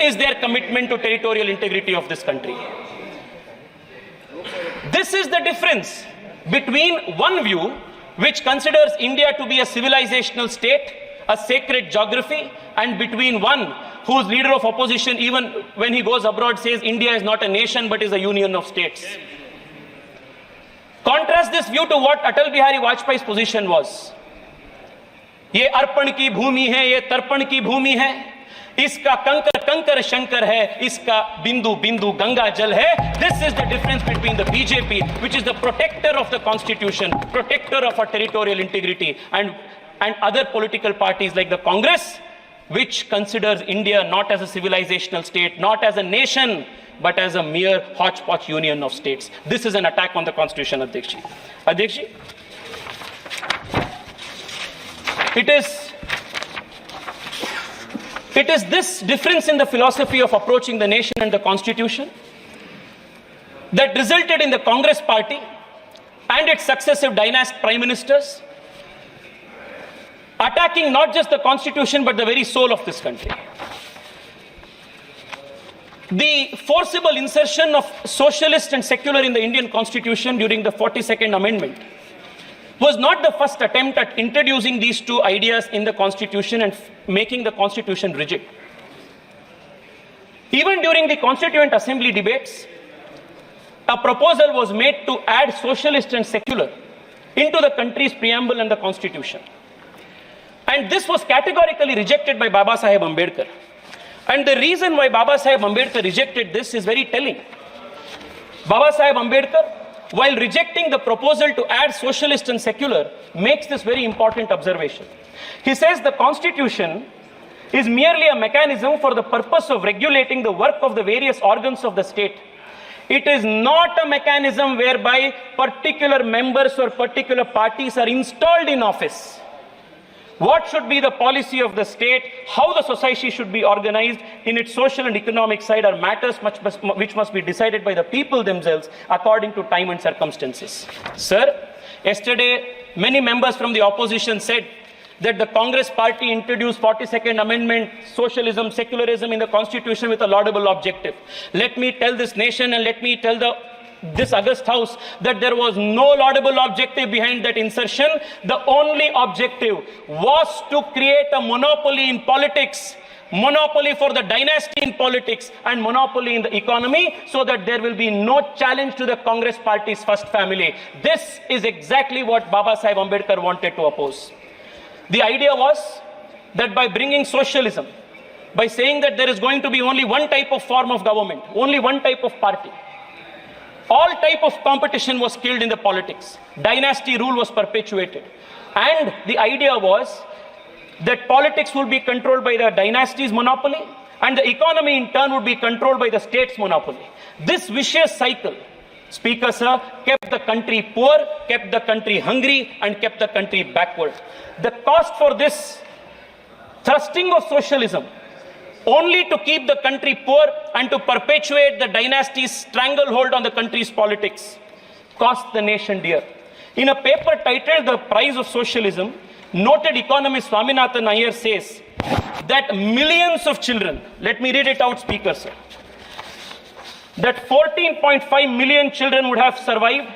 is their commitment to territorial integrity of this country. This is the difference between one view which considers India to be a civilizational state, a sacred geography, and between one whose leader of opposition, even when he goes abroad, says India is not a nation but is a union of states. Contrast this view to what Atal Bihari Vajpayee's position was. ये अर्पण की भूमि है, ये तर्पण की भूमि है, इसका कंकर कंकर शंकर है, इसका बिंदु बिंदु गंगा जल है. This is the difference between the BJP, which is the protector of the constitution, protector of our territorial integrity, and other political parties like the Congress, which considers India not as a civilizational state, not as a nation, but as a mere hodgepodge union of states. This is an attack on the constitution, Adhyakshi. Adhyakshi, it is this difference in the philosophy of approaching the nation and the constitution that resulted in the Congress party and its successive dynastic prime ministers attacking not just the constitution but the very soul of this country. The forcible insertion of socialist and secular in the Indian constitution during the 42nd amendment was not the first attempt at introducing these two ideas in the constitution and making the constitution rigid. Even during the Constituent Assembly debates, a proposal was made to add socialist and secular into the country's preamble and the constitution. And this was categorically rejected by Baba Saheb Ambedkar. And the reason why Baba Saheb Ambedkar rejected this is very telling. Baba Saheb Ambedkar, while rejecting the proposal to add socialist and secular, makes this very important observation. He says the constitution is merely a mechanism for the purpose of regulating the work of the various organs of the state. It is not a mechanism whereby particular members or particular parties are installed in office. What should be the policy of the state, how the society should be organized in its social and economic side are matters which must be decided by the people themselves according to time and circumstances. Sir, yesterday many members from the opposition said that the Congress party introduced 42nd Amendment, socialism, secularism in the constitution with a laudable objective. Let me tell this nation and let me tell this august house that there was no laudable objective behind that insertion. The only objective was to create a monopoly in politics, monopoly for the dynasty in politics and monopoly in the economy, so that there will be no challenge to the Congress party's first family. This is exactly what Baba Saheb Ambedkar wanted to oppose. The idea was that by bringing socialism, by saying that there is going to be only one type of form of government, only one type of party, all type of competition was killed in the politics. Dynasty rule was perpetuated. And the idea was that politics would be controlled by the dynasty's monopoly and the economy in turn would be controlled by the state's monopoly. This vicious cycle, Speaker sir, kept the country poor, kept the country hungry, and kept the country backward. The cost for this thrusting of socialism only to keep the country poor and to perpetuate the dynasty's stranglehold on the country's politics cost the nation dear. In a paper titled The Price of Socialism, noted economist Swaminathan Iyer says that millions of children, let me read it out, Speaker sir, that 14.5 million children would have survived,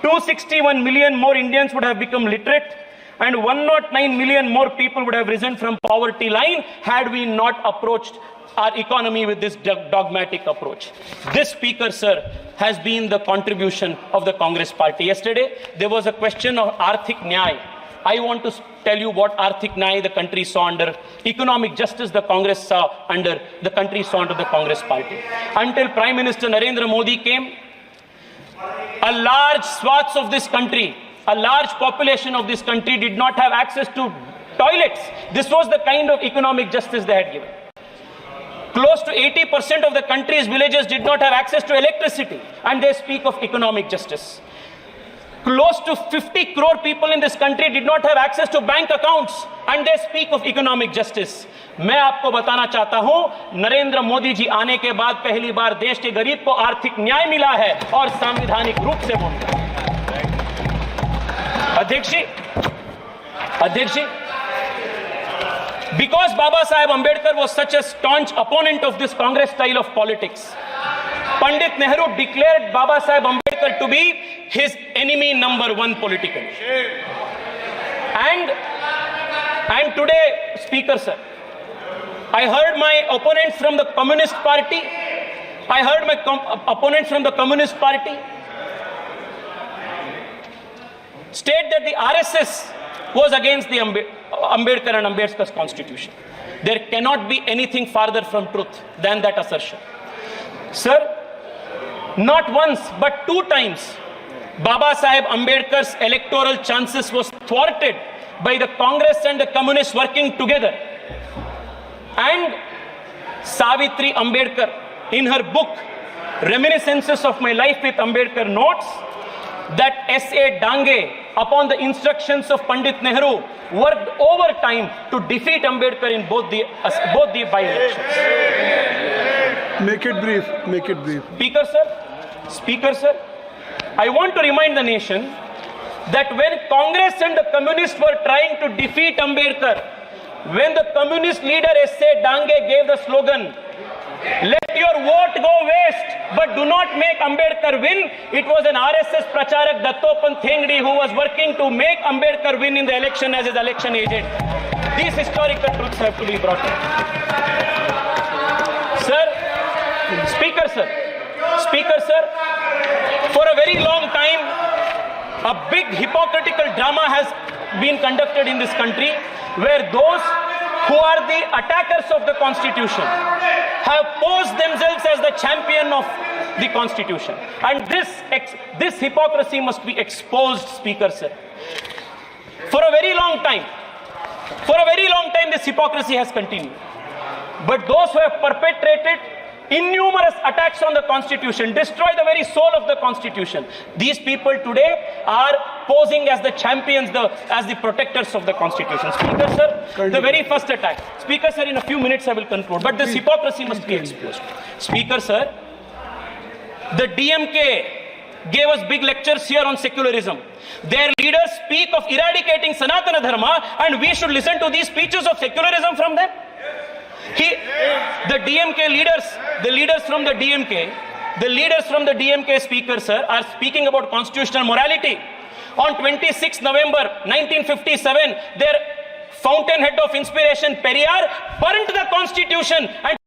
261 million more Indians would have become literate, and 109 million more people would have risen from poverty line had we not approached our economy with this dogmatic approach. This, Speaker sir, has been the contribution of the Congress party. Yesterday, there was a question of Arthik Nyay. I want to tell you what Arthik Nyay the country saw under, economic justice the Congress saw under, the country saw under the Congress party. Until Prime Minister Narendra Modi came, a large swaths of this country, a large population of this country did not have access to toilets. This was the kind of economic justice they had given. Close to 80% of the country's villages did not have access to electricity, and they speak of economic justice. Close to 50 crore people in this country did not have access to bank accounts, and they speak of economic justice. मैं आपको बताना चाहता हूं, नरेंद्र मोदी जी आने के बाद पहली बार देश के गरीब को आर्थिक न्याय मिला है और संवैधानिक रूप से वो मिला है। अध्यक्ष जी, Because Baba Saheb Ambedkar was such a staunch opponent of this Congress style of politics, Pandit Nehru declared Baba Saheb Ambedkar to be his enemy number one politically. And today, Speaker sir, I heard my opponents from the Communist Party, state that the RSS was against the Ambedkar and Ambedkar's constitution. There cannot be anything farther from truth than that assertion. Sir, not once but 2 times, Baba Saheb Ambedkar's electoral chances was thwarted by the Congress and the Communists working together. And Savitri Ambedkar, in her book, Reminiscences of My Life with Ambedkar, notes that S.A. Dange, upon the instructions of Pandit Nehru, worked overtime to defeat Ambedkar in both the by-elections. Make it brief. Make it brief. Speaker sir, I want to remind the nation that when Congress and the Communists were trying to defeat Ambedkar, when the Communist leader S.A. Dange gave the slogan, "Let your vote go waste, but do not make Ambedkar win," it was an RSS Pracharak Dattopan Thengdi who was working to make Ambedkar win in the election as his election agent. These historical truths have to be brought in. Speaker sir, for a very long time, a big hypocritical drama has been conducted in this country where those who are the attackers of the Constitution have posed themselves as the champion of the Constitution. And this hypocrisy must be exposed, Speaker sir. For a very long time, this hypocrisy has continued. But those who have perpetrated innumerous attacks on the Constitution, destroy the very soul of the Constitution, these people today are posing as the champions, as the protectors of the Constitution. Speaker sir, the very first attack. Speaker sir, in a few minutes I will conclude, but this hypocrisy must be exposed. Speaker sir, the DMK gave us big lectures here on secularism. Their leaders speak of eradicating Sanatana Dharma, and we should listen to these speeches of secularism from them. The DMK leaders, the leaders from the DMK, Speaker sir, are speaking about constitutional morality. On 26 November 1957, their fountainhead of inspiration, Periyar, burnt the Constitution and